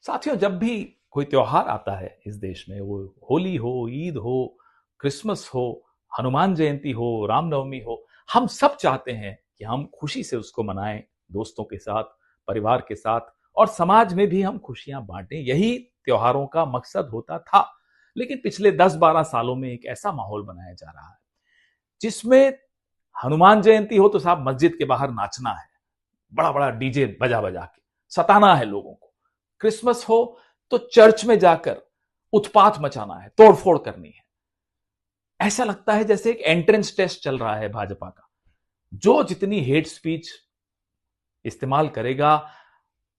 साथियों, जब भी कोई त्योहार आता है इस देश में, वो होली हो, ईद हो, क्रिसमस हो, हनुमान जयंती हो, रामनवमी हो, हम सब चाहते हैं कि हम खुशी से उसको मनाएं, दोस्तों के साथ, परिवार के साथ, और समाज में भी हम खुशियां बांटें। यही त्योहारों का मकसद होता था। लेकिन पिछले 10-12 सालों में एक ऐसा माहौल बनाया जा रहा है जिसमें हनुमान जयंती हो तो साहब मस्जिद के बाहर नाचना है, बड़ा बड़ा डीजे बजा बजा के सताना है लोगों को। क्रिसमस हो तो चर्च में जाकर उत्पात मचाना है, तोड़फोड़ करनी है। ऐसा लगता है जैसे एक एंट्रेंस टेस्ट चल रहा है भाजपा का। जो जितनी हेट स्पीच इस्तेमाल करेगा,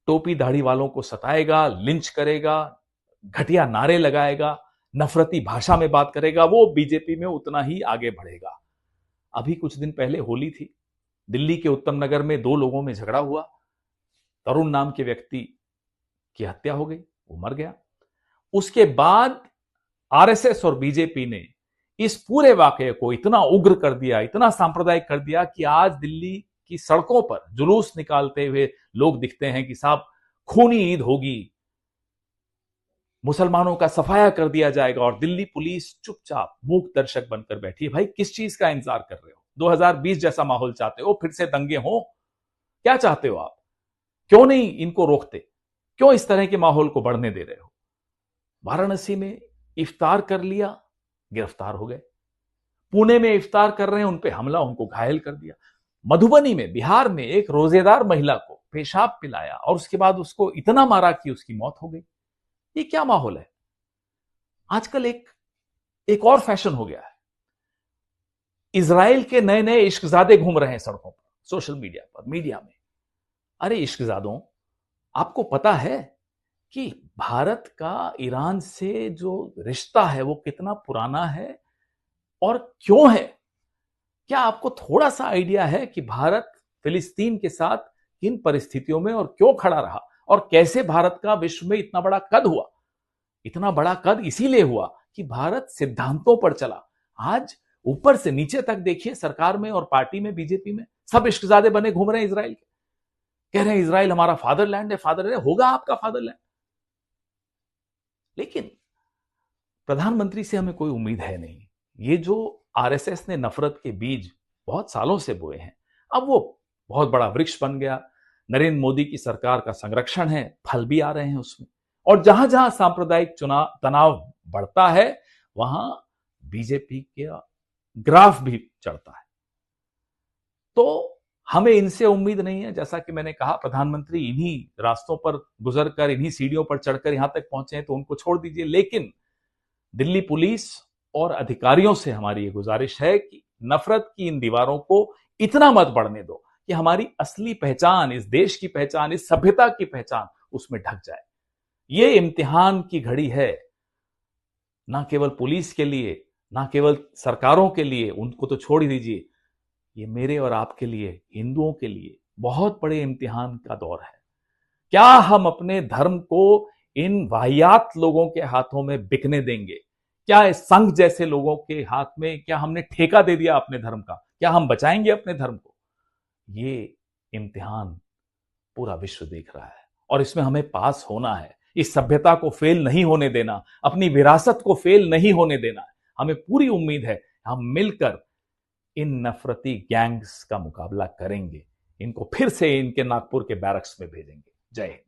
टोपी दाढ़ी वालों को सताएगा, लिंच करेगा, घटिया नारे लगाएगा, नफरती भाषा में बात करेगा, वो बीजेपी में उतना ही आगे बढ़ेगा। अभी कुछ दिन पहले होली थी। दिल्ली के उत्तम नगर में 2 लोगों में झगड़ा हुआ। तरुण नाम के व्यक्ति की हत्या हो गई, वो मर गया। उसके बाद आरएसएस और बीजेपी ने इस पूरे वाकये को इतना उग्र कर दिया, इतना सांप्रदायिक कर दिया कि आज दिल्ली की सड़कों पर जुलूस निकालते हुए लोग दिखते हैं कि साहब खूनी ईद होगी, मुसलमानों का सफाया कर दिया जाएगा, और दिल्ली पुलिस चुपचाप मूक दर्शक बनकर बैठी है। भाई, किस चीज का इंतजार कर रहे हो? 2020 जैसा माहौल चाहते हो? फिर से दंगे हो? क्या चाहते हो आप? क्यों नहीं इनको रोकते? क्यों इस तरह के माहौल को बढ़ने दे रहे हो? वाराणसी में इफ्तार कर लिया, गिरफ्तार हो गए। पुणे में इफ्तार कर रहे हैं, उनपे हमला, उनको घायल कर दिया। मधुबनी में, बिहार में एक रोजेदार महिला को पेशाब पिलाया और उसके बाद उसको इतना मारा कि उसकी मौत हो गई। ये क्या माहौल है? आजकल एक और फैशन हो गया है। इजराइल के नए नए इश्कजादे घूम रहे हैं सड़कों पर, सोशल मीडिया पर, मीडिया में। अरे इश्कजादों, आपको पता है कि भारत का ईरान से जो रिश्ता है वो कितना पुराना है और क्यों है? क्या आपको थोड़ा सा आइडिया है कि भारत फिलिस्तीन के साथ किन परिस्थितियों में और क्यों खड़ा रहा, और कैसे भारत का विश्व में इतना बड़ा कद हुआ? इतना बड़ा कद इसीलिए हुआ कि भारत सिद्धांतों पर चला। आज ऊपर से नीचे तक देखिए, सरकार में और पार्टी में, बीजेपी में, सब इश्कजादे बने घूम रहे हैं इजराइल के। कह रहे हैं इजराइल हमारा फादरलैंड है। फादरलैंड होगा आपका फादरलैंड, लेकिन प्रधानमंत्री से हमें कोई उम्मीद है नहीं। ये जो आरएसएस ने नफरत के बीज बहुत सालों से बोए हैं, अब वो बहुत बड़ा वृक्ष बन गया। नरेंद्र मोदी की सरकार का संरक्षण है, फल भी आ रहे हैं उसमें। और जहां जहां सांप्रदायिक चुनाव तनाव बढ़ता है, वहां बीजेपी का ग्राफ भी चढ़ता है। तो हमें इनसे उम्मीद नहीं है। जैसा कि मैंने कहा, प्रधानमंत्री इन्हीं रास्तों पर गुजरकर, इन्हीं सीढ़ियों पर चढ़कर यहां तक पहुंचे हैं, तो उनको छोड़ दीजिए। लेकिन दिल्ली पुलिस और अधिकारियों से हमारी ये गुजारिश है कि नफरत की इन दीवारों को इतना मत बढ़ने दो कि हमारी असली पहचान, इस देश की पहचान, इस सभ्यता की पहचान उसमें ढक जाए। ये इम्तिहान की घड़ी है, ना केवल पुलिस के लिए, ना केवल सरकारों के लिए, उनको तो छोड़ ही दीजिए। ये मेरे और आपके लिए, हिंदुओं के लिए बहुत बड़े इम्तिहान का दौर है। क्या हम अपने धर्म को इन वाहियात लोगों के हाथों में बिकने देंगे? क्या इस संघ जैसे लोगों के हाथ में क्या हमने ठेका दे दिया अपने धर्म का? क्या हम बचाएंगे अपने धर्म को? ये इम्तिहान पूरा विश्व देख रहा है और इसमें हमें पास होना है। इस सभ्यता को फेल नहीं होने देना, अपनी विरासत को फेल नहीं होने देना है। हमें पूरी उम्मीद है हम मिलकर इन नफरती गैंग्स का मुकाबला करेंगे, इनको फिर से इनके नागपुर के बैरक्स में भेजेंगे। जय हिंद।